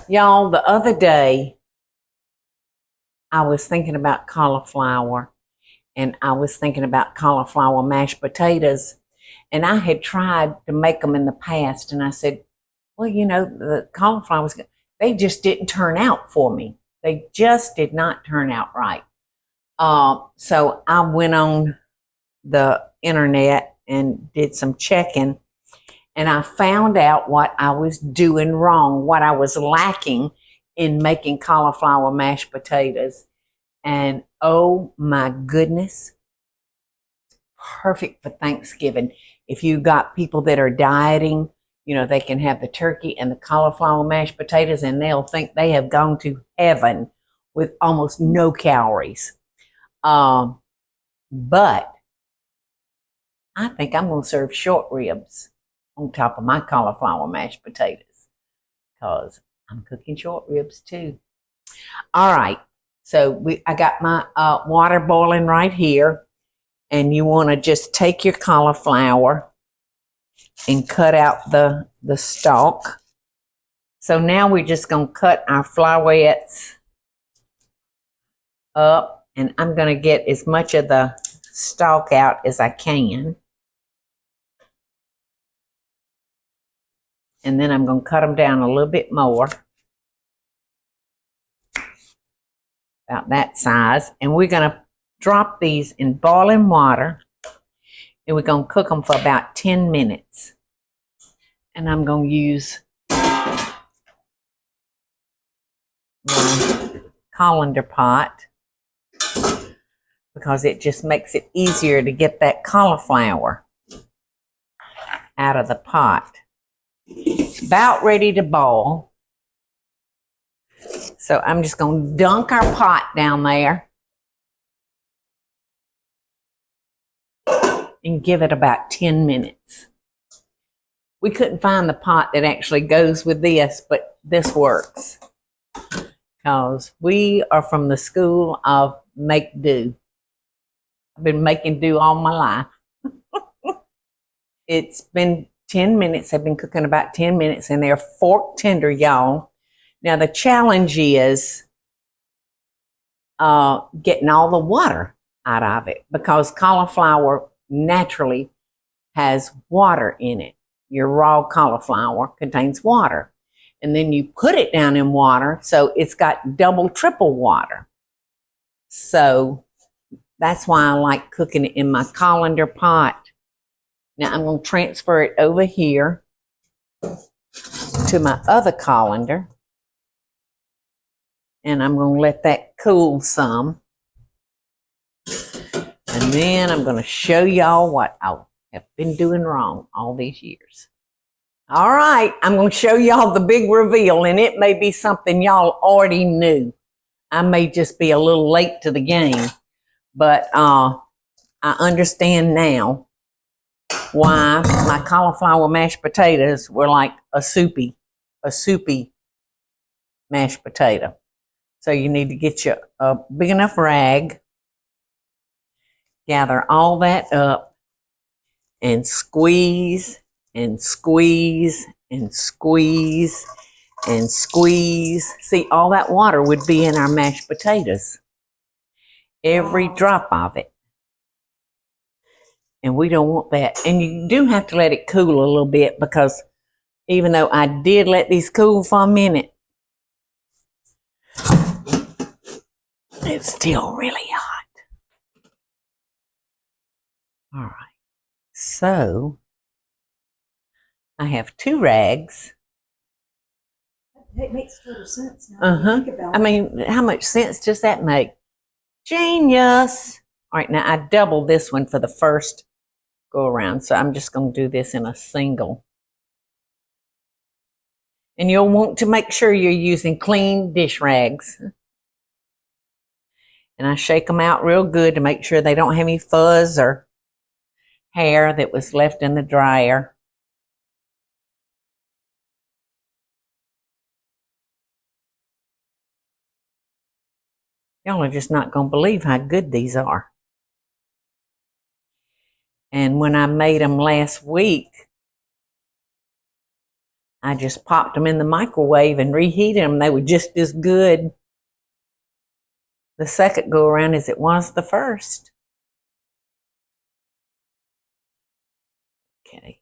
Y'all, the other day, I was thinking about cauliflower and I was thinking about cauliflower mashed potatoes. And I had tried to make them in the past. And I said, well, the cauliflowers, they just didn't turn out for me. They just did not turn out right. So I went on the internet and did some checking. And I found out what I was doing wrong, what I was lacking in making cauliflower mashed potatoes. And oh my goodness, perfect for Thanksgiving. If you got people that are dieting, they can have the turkey and the cauliflower mashed potatoes and they'll think they have gone to heaven with almost no calories. But I think I'm going to serve short ribs on top of my cauliflower mashed potatoes because I'm cooking short ribs too. All right. So I got my water boiling right here. And you want to just take your cauliflower and cut out the stalk. So now we're just going to cut our flowettes up. And I'm going to get as much of the stalk out as I can. And then I'm going to cut them down a little bit more. About that size. And we're going to drop these in boiling water. And we're going to cook them for about 10 minutes. And I'm going to use my colander pot because it just makes it easier to get that cauliflower out of the pot. It's about ready to boil. So I'm just going to dunk our pot down there and give it about 10 minutes. We couldn't find the pot that actually goes with this, but this works because we are from the school of make do. I've been making do all my life. It's been 10 minutes. I've been cooking about 10 minutes and they're fork tender, y'all. Now the challenge is getting all the water out of it because cauliflower naturally has water in it. Your raw cauliflower contains water. And then you put it down in water, so it's got double, triple water. So that's why I like cooking it in my colander pot. Now I'm going to transfer it over here to my other colander. And I'm going to let that cool some. And then I'm going to show y'all what I have been doing wrong all these years. All right, I'm going to show y'all the big reveal, and it may be something y'all already knew. I may just be a little late to the game, but I understand now why my cauliflower mashed potatoes were like a soupy mashed potato. So you need to get you a big enough rag, gather all that up, and squeeze and squeeze and squeeze and squeeze. See, all that water would be in our mashed potatoes. Every drop of it. And we don't want that. And you do have to let it cool a little bit because even though I did let these cool for a minute, it's still really hot. All right. So I have 2 rags. It makes total sense now. Think about I mean, how much sense does that make? Genius. All right, now I doubled this one for the first go around, so I'm just going to do this in a single. And you'll want to make sure you're using clean dish rags. And I shake them out real good to make sure they don't have any fuzz or hair that was left in the dryer. Y'all are just not going to believe how good these are. And when I made them last week, I just popped them in the microwave and reheated them. They were just as good the second go around as it was the first. Okay.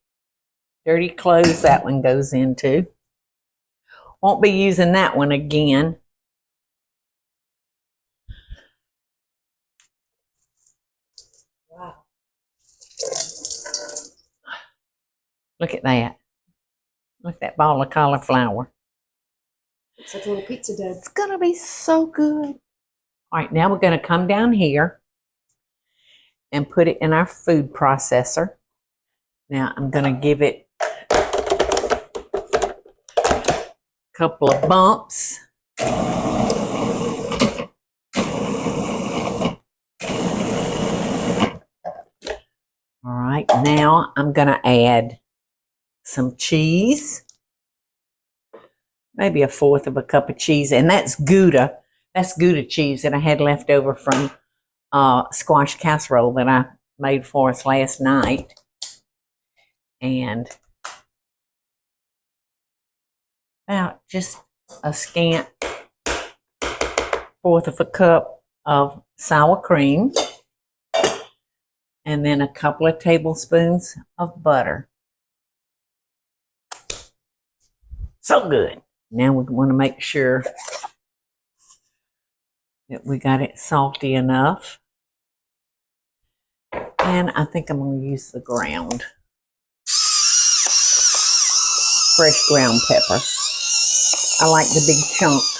Dirty clothes, that one goes into. Won't be using that one again. Wow. Look at that. Look at that ball of cauliflower. It's like a little pizza dough. It's going to be so good. All right, now we're going to come down here and put it in our food processor. Now I'm going to give it a couple of bumps. All right, now I'm going to add some cheese. Maybe 1/4 of a cup of cheese, and that's Gouda. That's Gouda cheese that I had left over from squash casserole that I made for us last night. And about just a scant 1/4 of a cup of sour cream. And then a couple of tablespoons of butter. So good. Now we want to make sure that we got it salty enough. And I think I'm going to use the ground. Fresh ground pepper. I like the big chunks.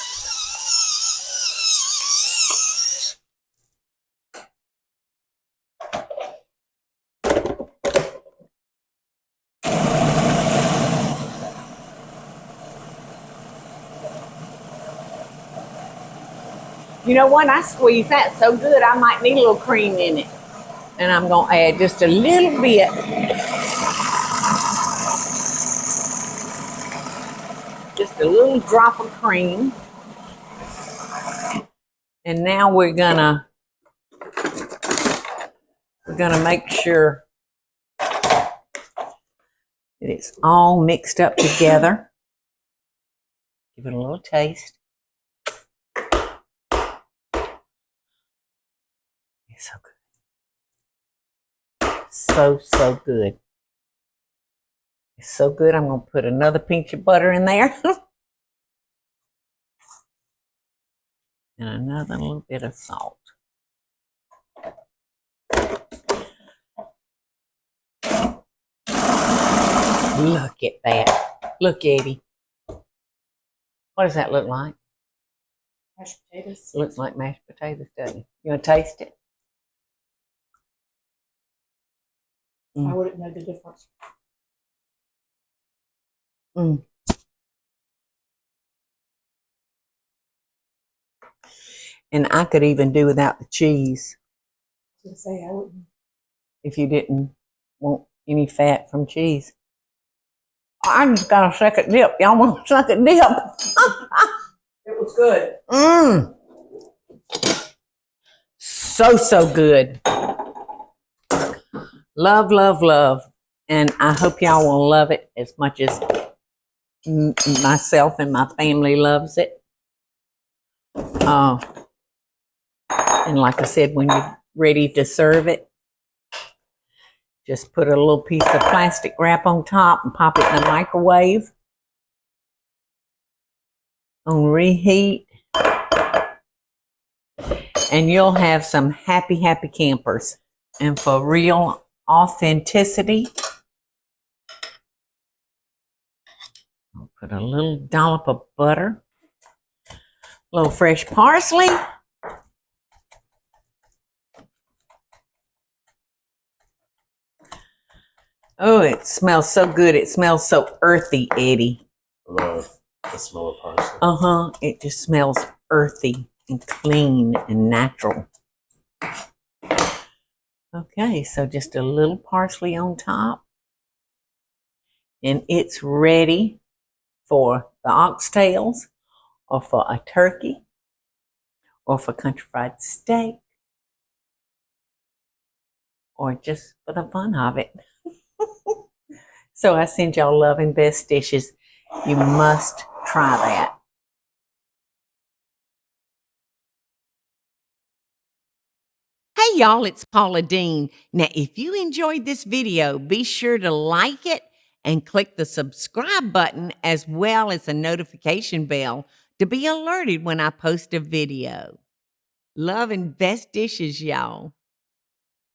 You know what? I squeeze that so good I might need a little cream in it. And I'm going to add just a little bit. Just a little drop of cream. And now we're gonna make sure that it's all mixed up together. Give it a little taste. It's so good. So good. It's so good, I'm going to put another pinch of butter in there. And another little bit of salt. Look at that. Look, Eddie. What does that look like? Mashed potatoes. Looks like mashed potatoes, doesn't it? You want to taste it? I wouldn't know the difference. Mm. And I could even do without the cheese. I was gonna say I wouldn't. If you didn't want any fat from cheese. I just got a second dip. Y'all want a second dip? It was good. Mmm. So good. Love, love, love. And I hope y'all will love it as much as myself and my family loves it. And like I said, when you're ready to serve it, just put a little piece of plastic wrap on top and pop it in the microwave on reheat. And you'll have some happy campers. And for real authenticity, I'll put a little dollop of butter, a little fresh parsley. Oh, it smells so good. It smells so earthy, Eddie. I love the smell of parsley. Uh-huh. It just smells earthy and clean and natural. Okay, so just a little parsley on top. And it's ready for the oxtails or for a turkey or for country fried steak or just for the fun of it. So I send y'all love and best dishes. You must try that. Hey y'all, it's Paula Deen. Now, if you enjoyed this video, be sure to like it and click the subscribe button as well as the notification bell to be alerted when I post a video. Love and best dishes, y'all.